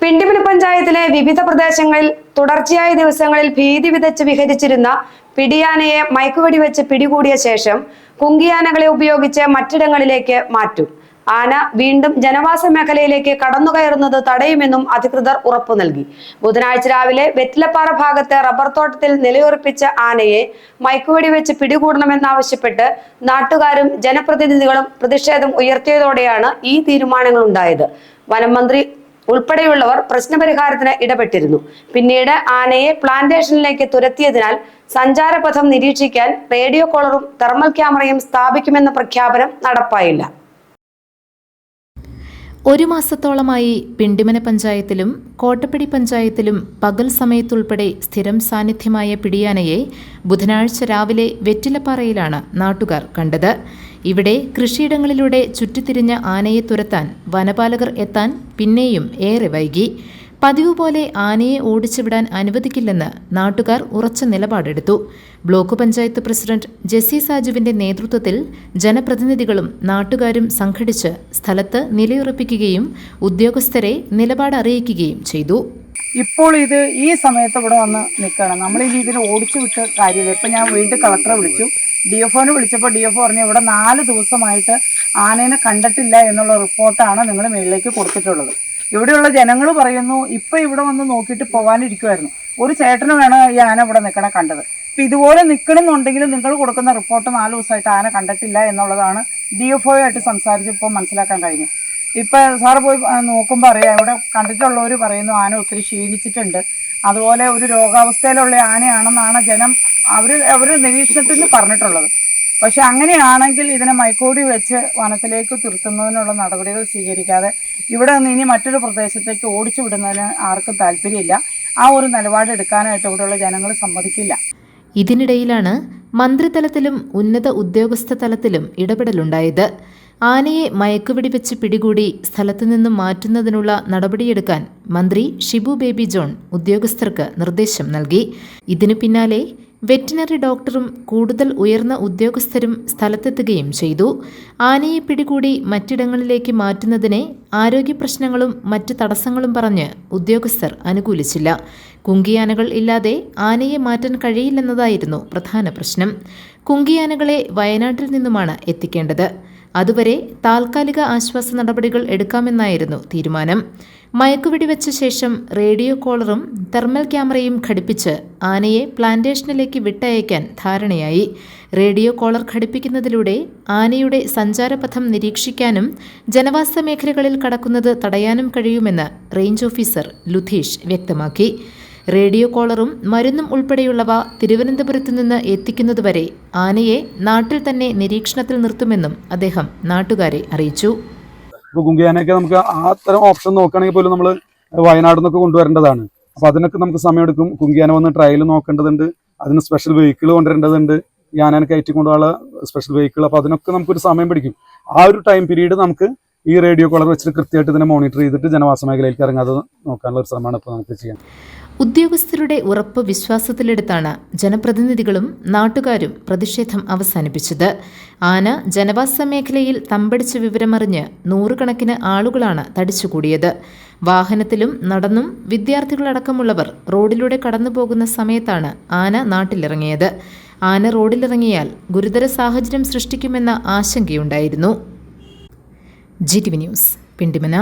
പിണ്ടിമന പഞ്ചായത്തിലെ വിവിധ പ്രദേശങ്ങളിൽ തുടർച്ചയായ ദിവസങ്ങളിൽ ഭീതി വിതച്ച് വിഹരിച്ചിരുന്ന പിടിയാനയെ മയക്കുവെടിവെച്ച് പിടികൂടിയ ശേഷം കുങ്കിയാനകളെ ഉപയോഗിച്ച് മറ്റിടങ്ങളിലേക്ക് മാറ്റും. ആന വീണ്ടും ജനവാസ മേഖലയിലേക്ക് കടന്നുകയറുന്നത് തടയുമെന്നും അധികൃതർ ഉറപ്പു നൽകി. ബുധനാഴ്ച രാവിലെ വെറ്റിലപ്പാറ ഭാഗത്തെ റബ്ബർ തോട്ടത്തിൽ നിലയുറപ്പിച്ച ആനയെ മയക്കുവെടിവെച്ച് പിടികൂടണമെന്നാവശ്യപ്പെട്ട് നാട്ടുകാരും ജനപ്രതിനിധികളും പ്രതിഷേധം ഉയർത്തിയതോടെയാണ് ഈ തീരുമാനങ്ങൾ ഉണ്ടായത്. വനം മന്ത്രി ഉൾപ്പെടെയുള്ളവർ പ്രശ്നപരിഹാരത്തിന് ഇടപെട്ടിരുന്നു. പിന്നീട് ആനയെ പ്ലാന്റേഷനിലേക്ക് തുരത്തിയതിനാൽ സഞ്ചാരപഥം നിരീക്ഷിക്കാൻ റേഡിയോ കോളറും തെർമൽ ക്യാമറയും സ്ഥാപിക്കുമെന്ന പ്രഖ്യാപനം നടപ്പായില്ല. ഒരു മാസത്തോളമായി പിണ്ടിമന പഞ്ചായത്തിലും കോട്ടപ്പടി പഞ്ചായത്തിലും പകൽ സമയത്തുൾപ്പെടെ സ്ഥിരം സാന്നിധ്യമായ പിടിയാനയെ ബുധനാഴ്ച രാവിലെ വെറ്റിലപ്പാറയിലാണ് നാട്ടുകാർ കണ്ടത്. ഇവിടെ കൃഷിയിടങ്ങളിലൂടെ ചുറ്റിത്തിരിഞ്ഞ ആനയെ തുരത്താൻ വനപാലകർ എത്താൻ പിന്നെയും ഏറെ വൈകി. പതിവ് പോലെ ആനയെ ഓടിച്ചുവിടാൻ അനുവദിക്കില്ലെന്ന് നാട്ടുകാർ ഉറച്ച നിലപാടെടുത്തു. ബ്ലോക്ക് പഞ്ചായത്ത് പ്രസിഡന്റ് ജെസ്സി സാജുവിന്റെ നേതൃത്വത്തിൽ ജനപ്രതിനിധികളും നാട്ടുകാരും സംഘടിച്ച് സ്ഥലത്ത് നിലയുറപ്പിക്കുകയും ഉദ്യോഗസ്ഥരെ നിലപാട് അറിയിക്കുകയും ചെയ്തു. ഇപ്പോൾ ഇത് ഈ സമയത്ത് ഇവിടെ വന്ന് നിൽക്കണം. നമ്മൾ ഇനി ഇതിനെ ഓടിച്ചു വിട്ട് കാര്യമില്ല. ഇപ്പം ഞാൻ വീണ്ടും കളക്ടറെ വിളിച്ചു. DFOനെ വിളിച്ചപ്പോൾ DFO പറഞ്ഞു ഇവിടെ 4 ദിവസമായിട്ട് ആനേനെ കണ്ടിട്ടില്ല എന്നുള്ള റിപ്പോർട്ടാണ് നിങ്ങൾ മേളിലേക്ക് കൊടുത്തിട്ടുള്ളത്. ഇവിടെയുള്ള ജനങ്ങൾ പറയുന്നു ഇപ്പം ഇവിടെ വന്ന് നോക്കിയിട്ട് പോകാനിരിക്കുമായിരുന്നു. ഒരു ചേട്ടന് വേണം ഈ ആന ഇവിടെ നിൽക്കണേ കണ്ടത്. ഇപ്പം ഇതുപോലെ നിൽക്കണമെന്നുണ്ടെങ്കിൽ നിങ്ങൾ കൊടുക്കുന്ന റിപ്പോർട്ട് 4 ദിവസമായിട്ട് ആന കണ്ടിട്ടില്ല എന്നുള്ളതാണ് DFOയായിട്ട് സംസാരിച്ചപ്പോൾ മനസ്സിലാക്കാൻ കഴിഞ്ഞു. ഇപ്പം സാറ് പോയി നോക്കുമ്പോൾ അറിയാം, ഇവിടെ കണ്ടിട്ടുള്ളവർ പറയുന്നു ആന ഒത്തിരി ക്ഷീണിച്ചിട്ടുണ്ട്, അതുപോലെ ഒരു രോഗാവസ്ഥയിലുള്ള ആനയാണെന്നാണ് ജനം അവർ നിരീക്ഷണത്തിൽ പറഞ്ഞിട്ടുള്ളത്. പക്ഷെ അങ്ങനെയാണെങ്കിൽ ഇതിനെ മയക്കുവെടി വെച്ച് വനത്തിലേക്ക് തുരത്തുന്നതിനുള്ള നടപടികൾ സ്വീകരിക്കാതെ ഇവിടെ നിന്ന് ഇനി മറ്റൊരു പ്രദേശത്തേക്ക് ഓടിച്ചു വിടുന്നതിന് ആർക്കും താല്പര്യമില്ല. ആ ഒരു നിലപാടെടുക്കാനായിട്ട് ഇവിടെയുള്ള ജനങ്ങൾ സമ്മതിക്കില്ല. ഇതിനിടയിലാണ് മന്ത്രിതലത്തിലും ഉന്നത ഉദ്യോഗസ്ഥ തലത്തിലും ഇടപെടലുണ്ടായത്. ആനയെ മയക്കുവെടിവെച്ച് പിടികൂടി സ്ഥലത്തു നിന്നും മാറ്റുന്നതിനുള്ള നടപടിയെടുക്കാൻ മന്ത്രി ഷിബു ബേബി ജോൺ ഉദ്യോഗസ്ഥർക്ക് നിർദ്ദേശം നൽകി. ഇതിനു പിന്നാലെ വെറ്റിനറി ഡോക്ടറും കൂടുതൽ ഉയർന്ന ഉദ്യോഗസ്ഥരും സ്ഥലത്തെത്തുകയും ചെയ്തു. ആനയെ പിടികൂടി മറ്റിടങ്ങളിലേക്ക് മാറ്റുന്നതിനെ ആരോഗ്യ പ്രശ്നങ്ങളും മറ്റ് തടസ്സങ്ങളും പറഞ്ഞ് ഉദ്യോഗസ്ഥർ അനുകൂലിച്ചില്ല. കുങ്കിയാനകൾ ഇല്ലാതെ ആനയെ മാറ്റാൻ കഴിയില്ലെന്നതായിരുന്നു പ്രധാന പ്രശ്നം. കുങ്കിയാനകളെ വയനാട്ടിൽ നിന്നുമാണ് എത്തിക്കേണ്ടത്. അതുവരെ താൽക്കാലിക ആശ്വാസ നടപടികൾ എടുക്കാമെന്നായിരുന്നു തീരുമാനം. മയക്കുവെടിവെച്ച ശേഷം റേഡിയോ കോളറും തെർമൽ ക്യാമറയും ഘടിപ്പിച്ച് ആനയെ പ്ലാന്റേഷനിലേക്ക് വിട്ടയക്കാൻ ധാരണയായി. റേഡിയോ കോളർ ഘടിപ്പിക്കുന്നതിലൂടെ ആനയുടെ സഞ്ചാരപഥം നിരീക്ഷിക്കാനും ജനവാസ മേഖലകളിൽ കടക്കുന്നത് തടയാനും കഴിയുമെന്ന് റേഞ്ച് ഓഫീസർ ലുധീഷ് വ്യക്തമാക്കി. റേഡിയോ കോളറും മരുന്നും ഉൾപ്പെടെയുള്ളവ തിരുവനന്തപുരത്ത് നിന്ന് എത്തിക്കുന്നതുവരെ ആനയെ നാട്ടിൽ തന്നെ നിരീക്ഷണത്തിൽ നിർത്തുമെന്നും അദ്ദേഹം നാട്ടുകാരെ അറിയിച്ചു. ഇപ്പോൾ കുങ്കിയാനയൊക്കെ നമുക്ക് ആ തരം ഓപ്ഷൻ നോക്കുകയാണെങ്കിൽ പോലും നമ്മൾ വയനാട് നിന്നൊക്കെ കൊണ്ടുവരേണ്ടതാണ്. അപ്പോൾ അതിനൊക്കെ നമുക്ക് സമയമെടുക്കും. കുങ്കിയാന വന്ന് ട്രയൽ നോക്കേണ്ടതുണ്ട്, അതിന് സ്പെഷ്യൽ വെഹിക്കിൾ കൊണ്ടുവരേണ്ടതുണ്ട്, ഈ ആനനെ കയറ്റി കൊണ്ടുപോകാനുള്ള സ്പെഷ്യൽ വെഹിക്കിൾ. അപ്പോൾ അതിനൊക്കെ നമുക്കൊരു സമയം പിടിക്കും. ആ ഒരു ടൈം പീരീഡ് നമുക്ക് ഈ റേഡിയോ കോളർ വെച്ചിട്ട് കൃത്യമായിട്ട് ഇതിനെ മോണിറ്റർ ചെയ്തിട്ട് ജനവാസ മേഖലയിലേക്ക് ഇറങ്ങാതെ നോക്കാനുള്ള ഒരു ശ്രമമാണ് ഇപ്പോൾ നമുക്ക് ചെയ്യാൻ. ഉദ്യോഗസ്ഥരുടെ ഉറപ്പ് വിശ്വാസത്തിലെടുത്താണ് ജനപ്രതിനിധികളും നാട്ടുകാരും പ്രതിഷേധം അവസാനിപ്പിച്ചത്. ആന ജനവാസ മേഖലയിൽ തമ്പടിച്ച വിവരമറിഞ്ഞ് 100 കണക്കിന് ആളുകളാണ് തടിച്ചുകൂടിയത്. വാഹനത്തിലും നടന്നും വിദ്യാർത്ഥികളടക്കമുള്ളവർ റോഡിലൂടെ കടന്നുപോകുന്ന സമയത്താണ് ആന നാട്ടിലിറങ്ങിയത്. ആന റോഡിലിറങ്ങിയാൽ ഗുരുതര സാഹചര്യം സൃഷ്ടിക്കുമെന്ന ആശങ്കയുണ്ടായിരുന്നു. GTV news, Pindimana.